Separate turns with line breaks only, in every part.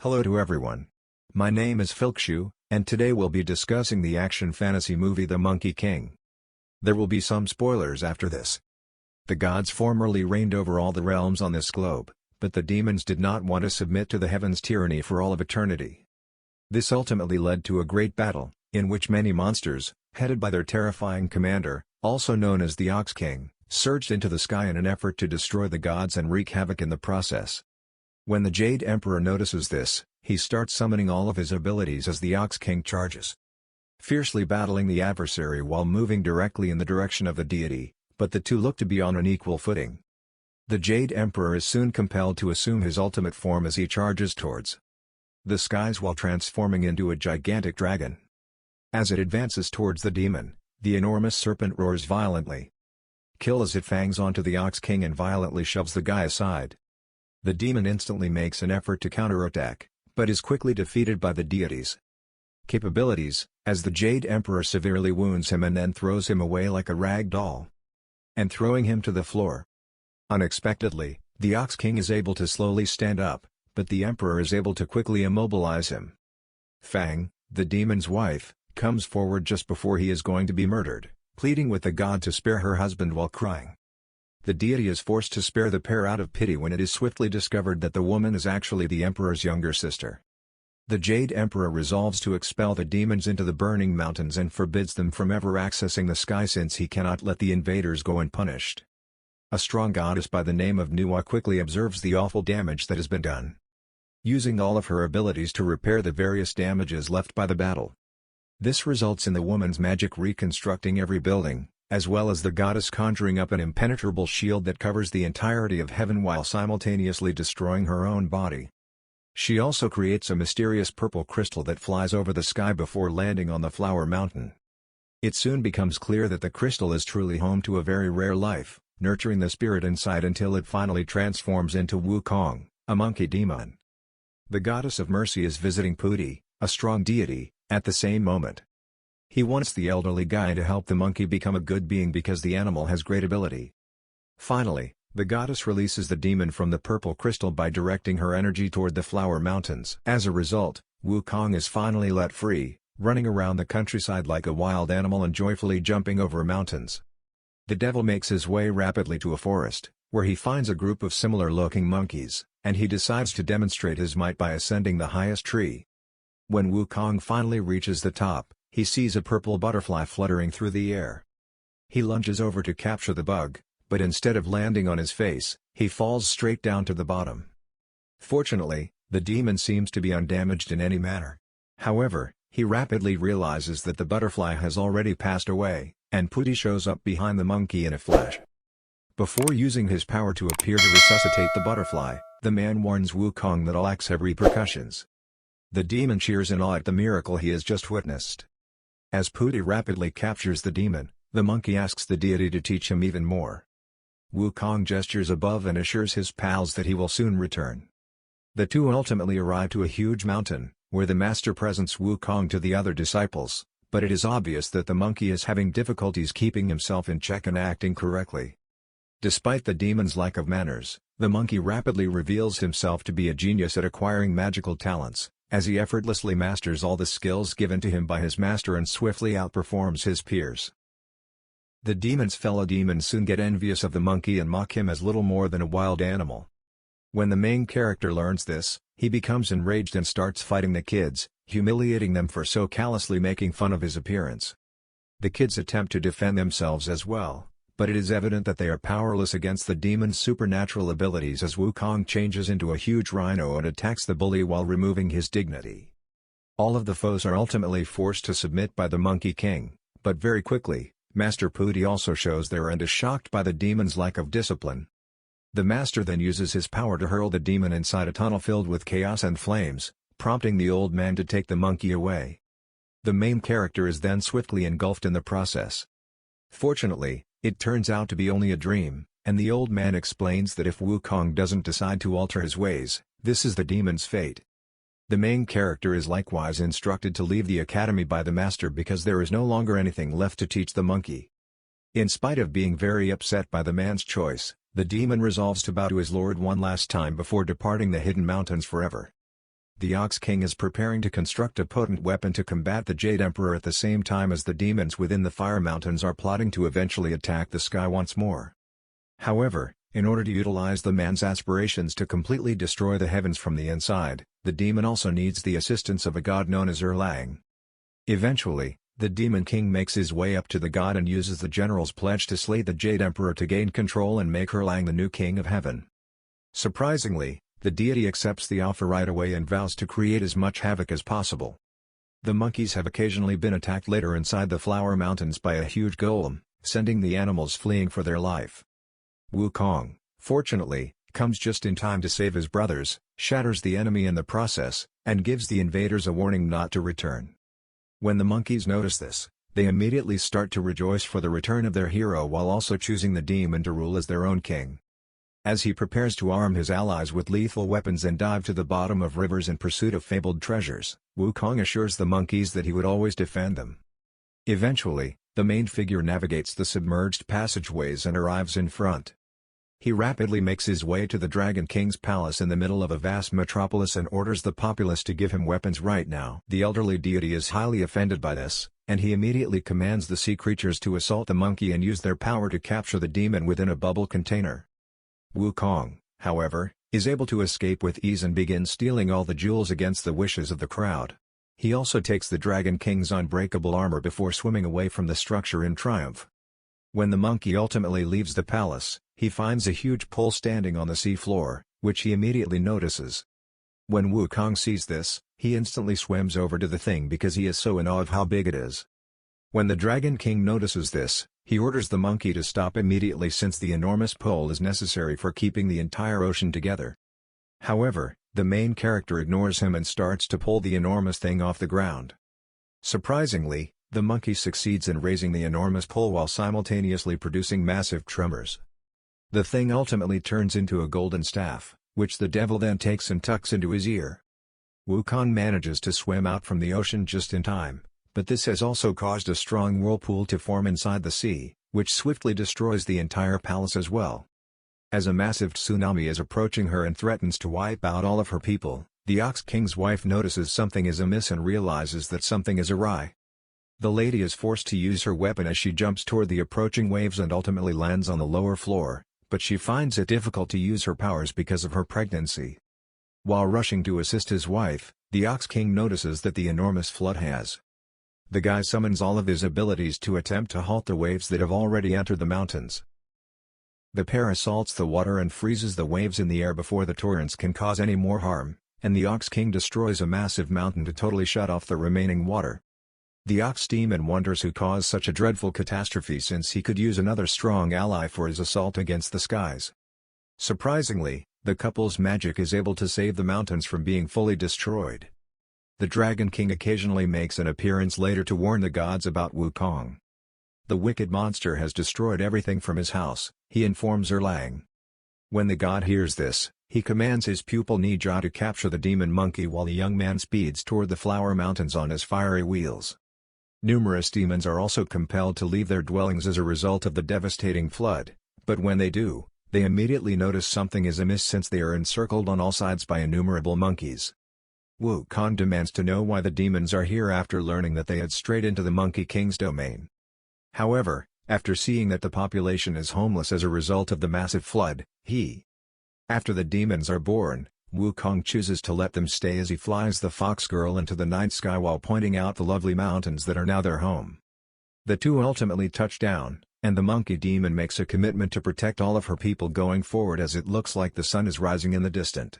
Hello to everyone. My name is Flixu, and today we'll be discussing the action fantasy movie The Monkey King. There will be some spoilers after this. The gods formerly reigned over all the realms on this globe, but the demons did not want to submit to the heavens' tyranny for all of eternity. This ultimately led to a great battle, in which many monsters, headed by their terrifying commander, also known as the Ox King, surged into the sky in an effort to destroy the gods and wreak havoc in the process. When the Jade Emperor notices this, he starts summoning all of his abilities as the Ox King charges, fiercely battling the adversary while moving directly in the direction of the deity, but the two look to be on an equal footing. The Jade Emperor is soon compelled to assume his ultimate form as he charges towards the skies while transforming into a gigantic dragon. As it advances towards the demon, the enormous serpent roars violently, kills its fangs onto the Ox King and violently shoves the guy aside. The demon instantly makes an effort to counterattack, but is quickly defeated by the deity's capabilities, as the Jade Emperor severely wounds him and then throws him away like a rag doll, and throwing him to the floor. Unexpectedly, the Ox King is able to slowly stand up, but the Emperor is able to quickly immobilize him. Fang, the demon's wife, comes forward just before he is going to be murdered, pleading with the god to spare her husband while crying. The deity is forced to spare the pair out of pity when it is swiftly discovered that the woman is actually the Emperor's younger sister. The Jade Emperor resolves to expel the demons into the burning mountains and forbids them from ever accessing the sky since he cannot let the invaders go unpunished. A strong goddess by the name of Nuwa quickly observes the awful damage that has been done, using all of her abilities to repair the various damages left by the battle. This results in the woman's magic reconstructing every building, as well as the goddess conjuring up an impenetrable shield that covers the entirety of heaven while simultaneously destroying her own body. She also creates a mysterious purple crystal that flies over the sky before landing on the Flower Mountain. It soon becomes clear that the crystal is truly home to a very rare life, nurturing the spirit inside until it finally transforms into Wukong, a monkey demon. The goddess of mercy is visiting Pooty, a strong deity, at the same moment. He wants the elderly guy to help the monkey become a good being because the animal has great ability. Finally, the goddess releases the demon from the purple crystal by directing her energy toward the Flower Mountains. As a result, Wukong is finally let free, running around the countryside like a wild animal and joyfully jumping over mountains. The devil makes his way rapidly to a forest, where he finds a group of similar-looking monkeys, and he decides to demonstrate his might by ascending the highest tree. When Wukong finally reaches the top, he sees a purple butterfly fluttering through the air. He lunges over to capture the bug, but instead of landing on his face, he falls straight down to the bottom. Fortunately, the demon seems to be undamaged in any manner. However, he rapidly realizes that the butterfly has already passed away, and Pooty shows up behind the monkey in a flash. Before using his power to appear to resuscitate the butterfly, the man warns Wukong that all acts have repercussions. The demon cheers in awe at the miracle he has just witnessed. As Pooty rapidly captures the demon, the monkey asks the deity to teach him even more. Wukong gestures above and assures his pals that he will soon return. The two ultimately arrive to a huge mountain, where the master presents Wukong to the other disciples, but it is obvious that the monkey is having difficulties keeping himself in check and acting correctly. Despite the demon's lack of manners, the monkey rapidly reveals himself to be a genius at acquiring magical talents, as he effortlessly masters all the skills given to him by his master and swiftly outperforms his peers. The demon's fellow demons soon get envious of the monkey and mock him as little more than a wild animal. When the main character learns this, he becomes enraged and starts fighting the kids, humiliating them for so callously making fun of his appearance. The kids attempt to defend themselves as well, but it is evident that they are powerless against the demon's supernatural abilities as Wukong changes into a huge rhino and attacks the bully while removing his dignity. All of the foes are ultimately forced to submit by the Monkey King, but very quickly, Master Pooty also shows there and is shocked by the demon's lack of discipline. The master then uses his power to hurl the demon inside a tunnel filled with chaos and flames, prompting the old man to take the monkey away. The main character is then swiftly engulfed in the process. Fortunately, it turns out to be only a dream, and the old man explains that if Wukong doesn't decide to alter his ways, this is the demon's fate. The main character is likewise instructed to leave the academy by the master because there is no longer anything left to teach the monkey. In spite of being very upset by the man's choice, the demon resolves to bow to his lord one last time before departing the hidden mountains forever. The Ox King is preparing to construct a potent weapon to combat the Jade Emperor at the same time as the demons within the Fire Mountains are plotting to eventually attack the sky once more. However, in order to utilize the man's aspirations to completely destroy the heavens from the inside, the demon also needs the assistance of a god known as Erlang. Eventually, the Demon King makes his way up to the god and uses the general's pledge to slay the Jade Emperor to gain control and make Erlang the new king of heaven. Surprisingly, the deity accepts the offer right away and vows to create as much havoc as possible. The monkeys have occasionally been attacked later inside the Flower Mountains by a huge golem, sending the animals fleeing for their life. Wukong, fortunately, comes just in time to save his brothers, shatters the enemy in the process, and gives the invaders a warning not to return. When the monkeys notice this, they immediately start to rejoice for the return of their hero while also choosing the demon to rule as their own king. As he prepares to arm his allies with lethal weapons and dive to the bottom of rivers in pursuit of fabled treasures, Wukong assures the monkeys that he would always defend them. Eventually, the main figure navigates the submerged passageways and arrives in front. He rapidly makes his way to the Dragon King's palace in the middle of a vast metropolis and orders the populace to give him weapons right now. The elderly deity is highly offended by this, and he immediately commands the sea creatures to assault the monkey and use their power to capture the demon within a bubble container. Wukong, however, is able to escape with ease and begins stealing all the jewels against the wishes of the crowd. He also takes the Dragon King's unbreakable armor before swimming away from the structure in triumph. When the monkey ultimately leaves the palace, he finds a huge pole standing on the sea floor, which he immediately notices. When Wukong sees this, he instantly swims over to the thing because he is so in awe of how big it is. When the Dragon King notices this, he orders the monkey to stop immediately since the enormous pole is necessary for keeping the entire ocean together. However, the main character ignores him and starts to pull the enormous thing off the ground. Surprisingly, the monkey succeeds in raising the enormous pole while simultaneously producing massive tremors. The thing ultimately turns into a golden staff, which the devil then takes and tucks into his ear. Wukong manages to swim out from the ocean just in time, but this has also caused a strong whirlpool to form inside the sea, which swiftly destroys the entire palace as well. As a massive tsunami is approaching her and threatens to wipe out all of her people, the Ox King's wife notices something is amiss and realizes that something is awry. The lady is forced to use her weapon as she jumps toward the approaching waves and ultimately lands on the lower floor, but she finds it difficult to use her powers because of her pregnancy. While rushing to assist his wife, the Ox King notices that the enormous flood has. The guy summons all of his abilities to attempt to halt the waves that have already entered the mountains. The pair assaults the water and freezes the waves in the air before the torrents can cause any more harm, and the Ox King destroys a massive mountain to totally shut off the remaining water. The Ox Demon wonders who caused such a dreadful catastrophe since he could use another strong ally for his assault against the skies. Surprisingly, the couple's magic is able to save the mountains from being fully destroyed. The Dragon King occasionally makes an appearance later to warn the gods about Wukong. The wicked monster has destroyed everything from his house, he informs Erlang. When the god hears this, he commands his pupil Nija to capture the demon monkey while the young man speeds toward the Flower Mountains on his fiery wheels. Numerous demons are also compelled to leave their dwellings as a result of the devastating flood, but when they do, they immediately notice something is amiss since they are encircled on all sides by innumerable monkeys. Wukong demands to know why the demons are here after learning that they had strayed into the Monkey King's domain. However, after seeing that the population is homeless as a result of the massive flood, After the demons are born, Wukong chooses to let them stay as he flies the fox girl into the night sky while pointing out the lovely mountains that are now their home. The two ultimately touch down, and the monkey demon makes a commitment to protect all of her people going forward as it looks like the sun is rising in the distance.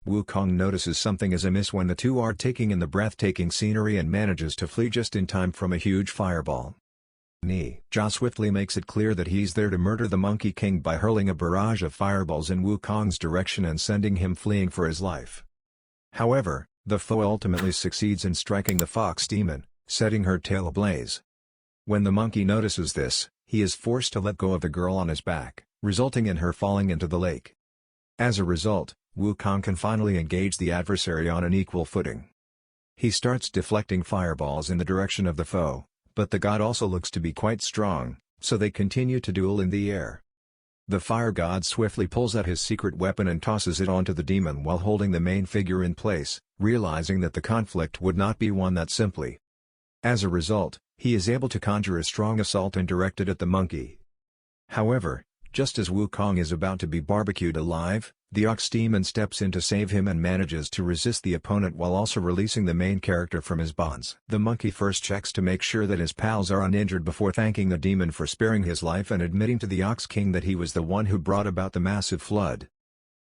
Wukong notices something is amiss when the two are taking in the breathtaking scenery and manages to flee just in time from a huge fireball. Nija swiftly makes it clear that he's there to murder the Monkey King by hurling a barrage of fireballs in Wukong's direction and sending him fleeing for his life. However, the foe ultimately succeeds in striking the fox demon, setting her tail ablaze. When the monkey notices this, he is forced to let go of the girl on his back, resulting in her falling into the lake. As a result, Wukong can finally engage the adversary on an equal footing. He starts deflecting fireballs in the direction of the foe, but the god also looks to be quite strong, so they continue to duel in the air. The fire god swiftly pulls out his secret weapon and tosses it onto the demon while holding the main figure in place, realizing that the conflict would not be won that simply. As a result, he is able to conjure a strong assault and direct it at the monkey. However, just as Wukong is about to be barbecued alive, the ox demon steps in to save him and manages to resist the opponent while also releasing the main character from his bonds. The monkey first checks to make sure that his pals are uninjured before thanking the demon for sparing his life and admitting to the Ox King that he was the one who brought about the massive flood.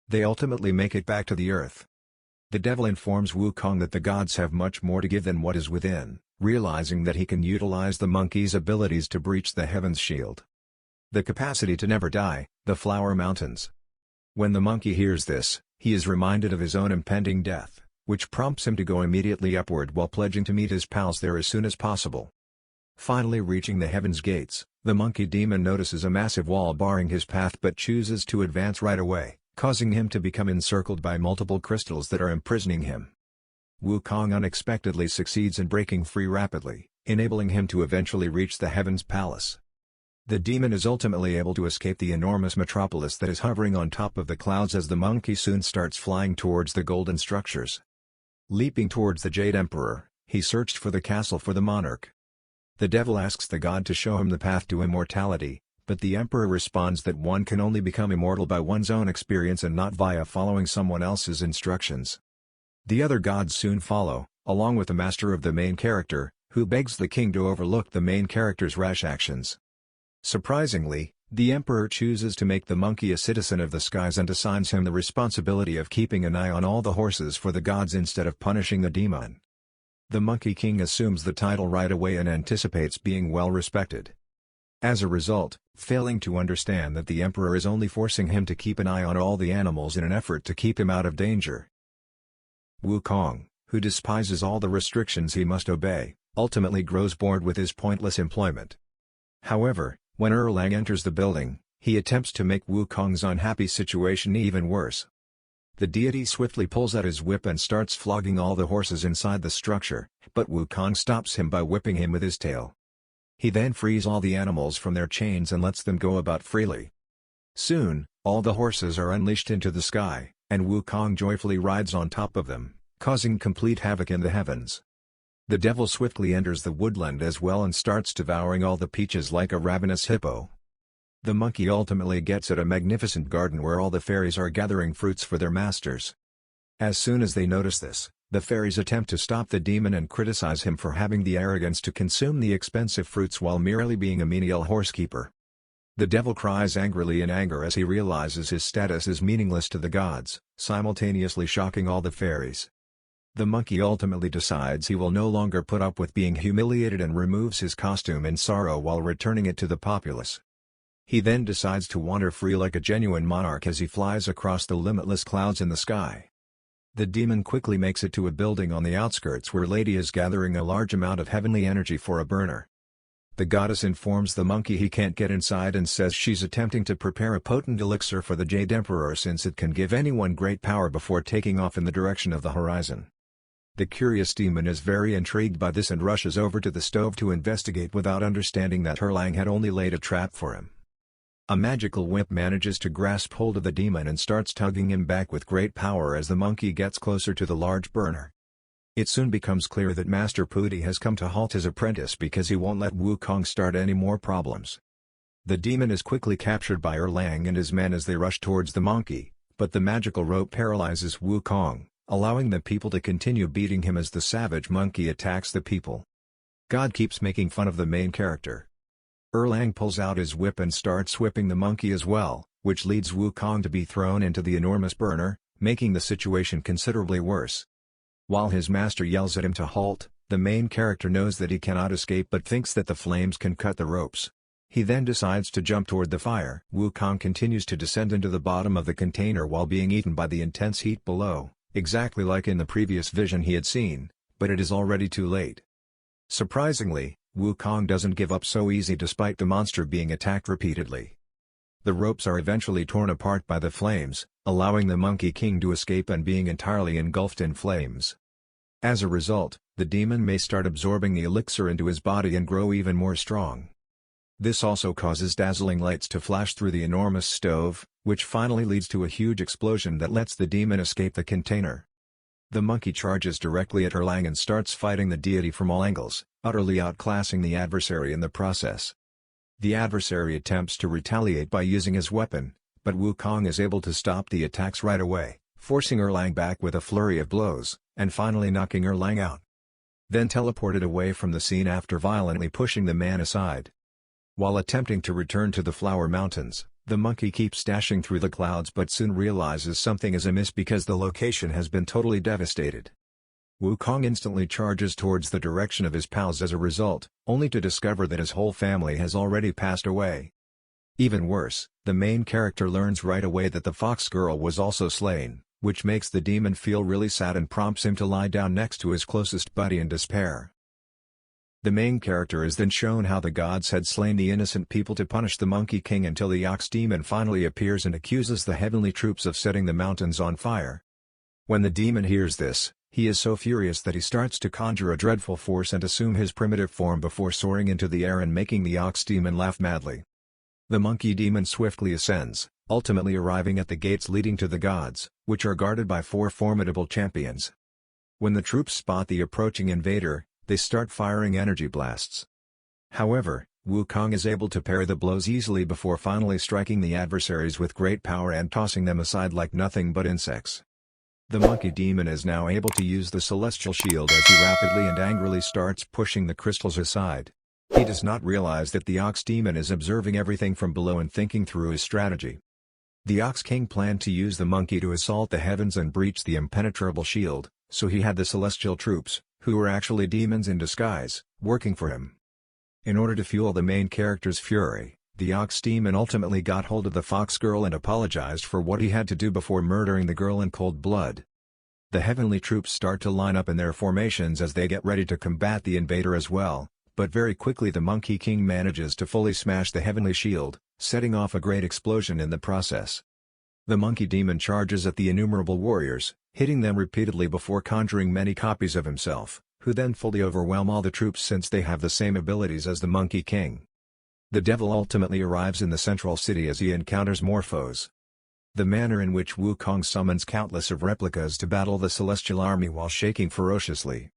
They ultimately make it back to the earth. The devil informs Wukong that the gods have much more to give than what is within, realizing that he can utilize the monkey's abilities to breach the heaven's shield. The capacity to never die, the Flower Mountains. When the monkey hears this, he is reminded of his own impending death, which prompts him to go immediately upward while pledging to meet his pals there as soon as possible. Finally reaching the heaven's gates, the monkey demon notices a massive wall barring his path but chooses to advance right away, causing him to become encircled by multiple crystals that are imprisoning him. Wukong unexpectedly succeeds in breaking free rapidly, enabling him to eventually reach the heaven's palace. The demon is ultimately able to escape the enormous metropolis that is hovering on top of the clouds as the monkey soon starts flying towards the golden structures. Leaping towards the Jade Emperor, he searched for the castle for the monarch. The devil asks the god to show him the path to immortality, but the emperor responds that one can only become immortal by one's own experience and not via following someone else's instructions. The other gods soon follow, along with the master of the main character, who begs the king to overlook the main character's rash actions. Surprisingly, the emperor chooses to make the monkey a citizen of the skies and assigns him the responsibility of keeping an eye on all the horses for the gods instead of punishing the demon. The Monkey King assumes the title right away and anticipates being well respected. As a result, failing to understand that the emperor is only forcing him to keep an eye on all the animals in an effort to keep him out of danger. Wukong, who despises all the restrictions he must obey, ultimately grows bored with his pointless employment. However, when Erlang enters the building, he attempts to make Wukong's unhappy situation even worse. The deity swiftly pulls out his whip and starts flogging all the horses inside the structure, but Wukong stops him by whipping him with his tail. He then frees all the animals from their chains and lets them go about freely. Soon, all the horses are unleashed into the sky, and Wukong joyfully rides on top of them, causing complete havoc in the heavens. The devil swiftly enters the woodland as well and starts devouring all the peaches like a ravenous hippo. The monkey ultimately gets at a magnificent garden where all the fairies are gathering fruits for their masters. As soon as they notice this, the fairies attempt to stop the demon and criticize him for having the arrogance to consume the expensive fruits while merely being a menial horsekeeper. The devil cries angrily in anger as he realizes his status is meaningless to the gods, simultaneously shocking all the fairies. The monkey ultimately decides he will no longer put up with being humiliated and removes his costume in sorrow while returning it to the populace. He then decides to wander free like a genuine monarch as he flies across the limitless clouds in the sky. The demon quickly makes it to a building on the outskirts where Lady is gathering a large amount of heavenly energy for a burner. The goddess informs the monkey he can't get inside and says she's attempting to prepare a potent elixir for the Jade Emperor since it can give anyone great power before taking off in the direction of the horizon. The curious demon is very intrigued by this and rushes over to the stove to investigate without understanding that Erlang had only laid a trap for him. A magical whip manages to grasp hold of the demon and starts tugging him back with great power as the monkey gets closer to the large burner. It soon becomes clear that Master Pooty has come to halt his apprentice because he won't let Wukong start any more problems. The demon is quickly captured by Erlang and his men as they rush towards the monkey, but the magical rope paralyzes Wukong, allowing the people to continue beating him as the savage monkey attacks the people. God keeps making fun of the main character. Erlang pulls out his whip and starts whipping the monkey as well, which leads Wukong to be thrown into the enormous burner, making the situation considerably worse. While his master yells at him to halt, the main character knows that he cannot escape but thinks that the flames can cut the ropes. He then decides to jump toward the fire. Wukong continues to descend into the bottom of the container while being eaten by the intense heat below, exactly like in the previous vision he had seen, but it is already too late. Surprisingly, Wukong doesn't give up so easy despite the monster being attacked repeatedly. The ropes are eventually torn apart by the flames, allowing the Monkey King to escape and being entirely engulfed in flames. As a result, the demon may start absorbing the elixir into his body and grow even more strong. This also causes dazzling lights to flash through the enormous stove, which finally leads to a huge explosion that lets the demon escape the container. The monkey charges directly at Erlang and starts fighting the deity from all angles, utterly outclassing the adversary in the process. The adversary attempts to retaliate by using his weapon, but Wukong is able to stop the attacks right away, forcing Erlang back with a flurry of blows, and finally knocking Erlang out. Then teleported away from the scene after violently pushing the man aside. While attempting to return to the Flower Mountains, the monkey keeps dashing through the clouds but soon realizes something is amiss because the location has been totally devastated. Wukong instantly charges towards the direction of his pals as a result, only to discover that his whole family has already passed away. Even worse, the main character learns right away that the fox girl was also slain, which makes the demon feel really sad and prompts him to lie down next to his closest buddy in despair. The main character is then shown how the gods had slain the innocent people to punish the Monkey King until the ox demon finally appears and accuses the heavenly troops of setting the mountains on fire. When the demon hears this, he is so furious that he starts to conjure a dreadful force and assume his primitive form before soaring into the air and making the ox demon laugh madly. The monkey demon swiftly ascends, ultimately arriving at the gates leading to the gods, which are guarded by 4 formidable champions. When the troops spot the approaching invader, they start firing energy blasts. However, Wukong is able to parry the blows easily before finally striking the adversaries with great power and tossing them aside like nothing but insects. The monkey demon is now able to use the celestial shield as he rapidly and angrily starts pushing the crystals aside. He does not realize that the ox demon is observing everything from below and thinking through his strategy. The Ox King planned to use the monkey to assault the heavens and breach the impenetrable shield, so he had the celestial troops, who were actually demons in disguise, working for him. In order to fuel the main character's fury, the ox demon ultimately got hold of the fox girl and apologized for what he had to do before murdering the girl in cold blood. The heavenly troops start to line up in their formations as they get ready to combat the invader as well, but very quickly the Monkey King manages to fully smash the heavenly shield, setting off a great explosion in the process. The monkey demon charges at the innumerable warriors, hitting them repeatedly before conjuring many copies of himself, who then fully overwhelm all the troops since they have the same abilities as the Monkey King. The devil ultimately arrives in the central city as he encounters more foes. The manner in which Wukong summons countless of replicas to battle the celestial army while shaking ferociously.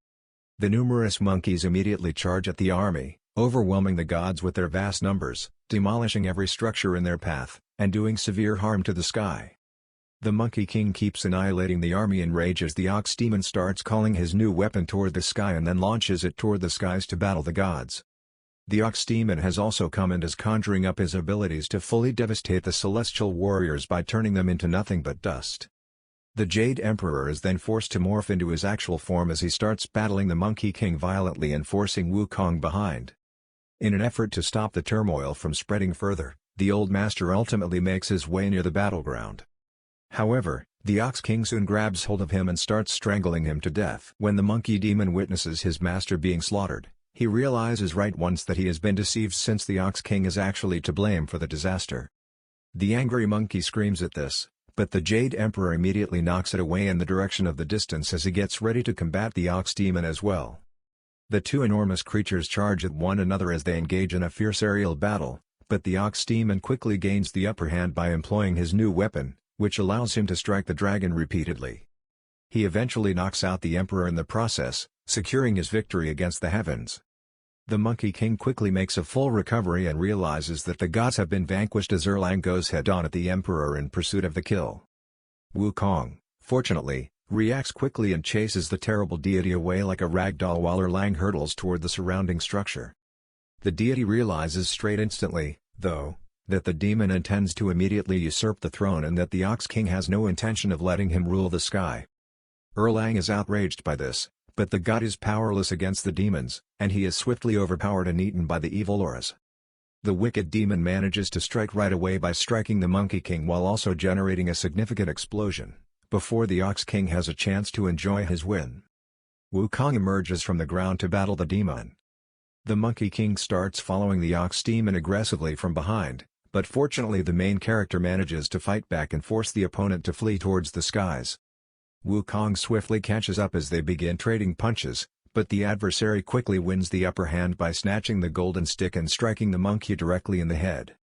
The numerous monkeys immediately charge at the army, overwhelming the gods with their vast numbers, demolishing every structure in their path, and doing severe harm to the sky. The Monkey King keeps annihilating the army in rage as the ox demon starts calling his new weapon toward the sky and then launches it toward the skies to battle the gods. The ox demon has also come and is conjuring up his abilities to fully devastate the celestial warriors by turning them into nothing but dust. The Jade Emperor is then forced to morph into his actual form as he starts battling the Monkey King violently and forcing Wukong behind. In an effort to stop the turmoil from spreading further, the Old Master ultimately makes his way near the battleground. However, the Ox King soon grabs hold of him and starts strangling him to death. When the monkey demon witnesses his master being slaughtered, he realizes right once that he has been deceived since the Ox King is actually to blame for the disaster. The angry monkey screams at this, but the Jade Emperor immediately knocks it away in the direction of the distance as he gets ready to combat the Ox Demon as well. The two enormous creatures charge at one another as they engage in a fierce aerial battle, but the Ox Demon quickly gains the upper hand by employing his new weapon, which allows him to strike the dragon repeatedly. He eventually knocks out the Emperor in the process, securing his victory against the heavens. The Monkey King quickly makes a full recovery and realizes that the gods have been vanquished as Erlang goes head-on at the Emperor in pursuit of the kill. Wukong, fortunately, reacts quickly and chases the terrible deity away like a rag doll while Erlang hurtles toward the surrounding structure. The deity realizes straight instantly, though, that the demon intends to immediately usurp the throne and that the Ox King has no intention of letting him rule the sky. Erlang is outraged by this, but the god is powerless against the demons, and he is swiftly overpowered and eaten by the evil auras. The wicked demon manages to strike right away by striking the Monkey King while also generating a significant explosion, before the Ox King has a chance to enjoy his win. Wukong emerges from the ground to battle the demon. The Monkey King starts following the Ox Demon aggressively from behind, but fortunately the main character manages to fight back and force the opponent to flee towards the skies. Wukong swiftly catches up as they begin trading punches, But the adversary quickly wins the upper hand by snatching the golden stick and striking the monkey directly in the head.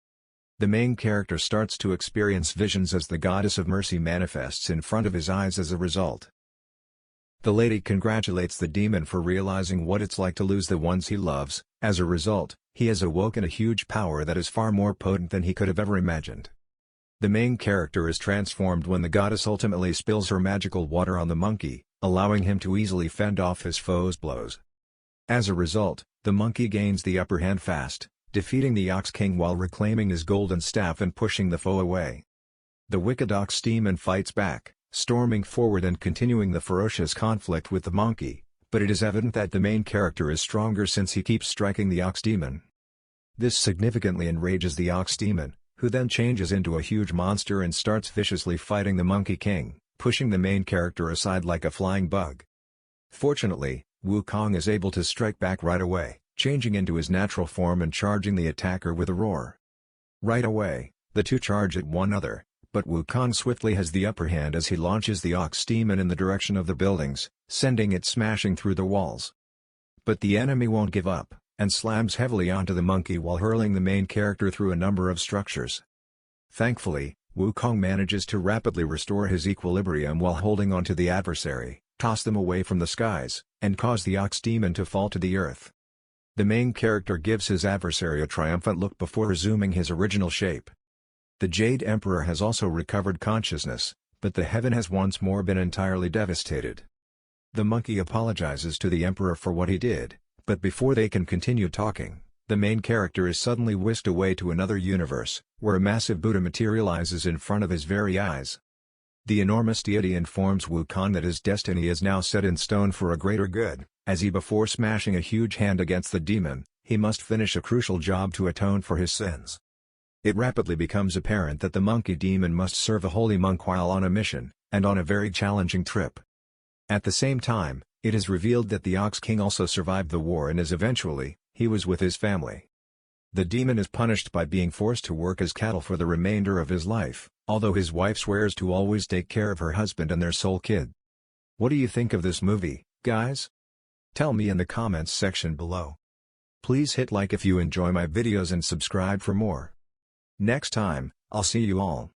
The main character starts to experience visions as the goddess of mercy manifests in front of his eyes as a result. The lady congratulates the demon for realizing what it's like to lose the ones he loves. As a result, he has awoken a huge power that is far more potent than he could have ever imagined. The main character is transformed when the goddess ultimately spills her magical water on the monkey, allowing him to easily fend off his foe's blows. As a result, the monkey gains the upper hand fast, defeating the Ox King while reclaiming his golden staff and pushing the foe away. The wicked Ox Demon fights back, storming forward and continuing the ferocious conflict with the monkey, but it is evident that the main character is stronger since he keeps striking the Ox Demon. This significantly enrages the Ox Demon, who then changes into a huge monster and starts viciously fighting the Monkey King, pushing the main character aside like a flying bug. Fortunately, Wukong is able to strike back right away, changing into his natural form and charging the attacker with a roar. Right away, the two charge at one another, but Wukong swiftly has the upper hand as he launches the Ox Demon in the direction of the buildings, sending it smashing through the walls. But the enemy won't give up, and slams heavily onto the monkey while hurling the main character through a number of structures. Thankfully, Wukong manages to rapidly restore his equilibrium while holding onto the adversary, toss them away from the skies, and cause the Ox Demon to fall to the earth. The main character gives his adversary a triumphant look before resuming his original shape. The Jade Emperor has also recovered consciousness, but the heaven has once more been entirely devastated. The monkey apologizes to the Emperor for what he did, but before they can continue talking, the main character is suddenly whisked away to another universe, where a massive Buddha materializes in front of his very eyes. The enormous deity informs Wukong that his destiny is now set in stone for a greater good, as before smashing a huge hand against the demon, he must finish a crucial job to atone for his sins. It rapidly becomes apparent that the monkey demon must serve a holy monk while on a mission, and on a very challenging trip. At the same time, it is revealed that the Ox King also survived the war and he was with his family. The demon is punished by being forced to work as cattle for the remainder of his life, although his wife swears to always take care of her husband and their sole kid. What do you think of this movie, guys? Tell me in the comments section below. Please hit like if you enjoy my videos and subscribe for more. Next time, I'll see you all.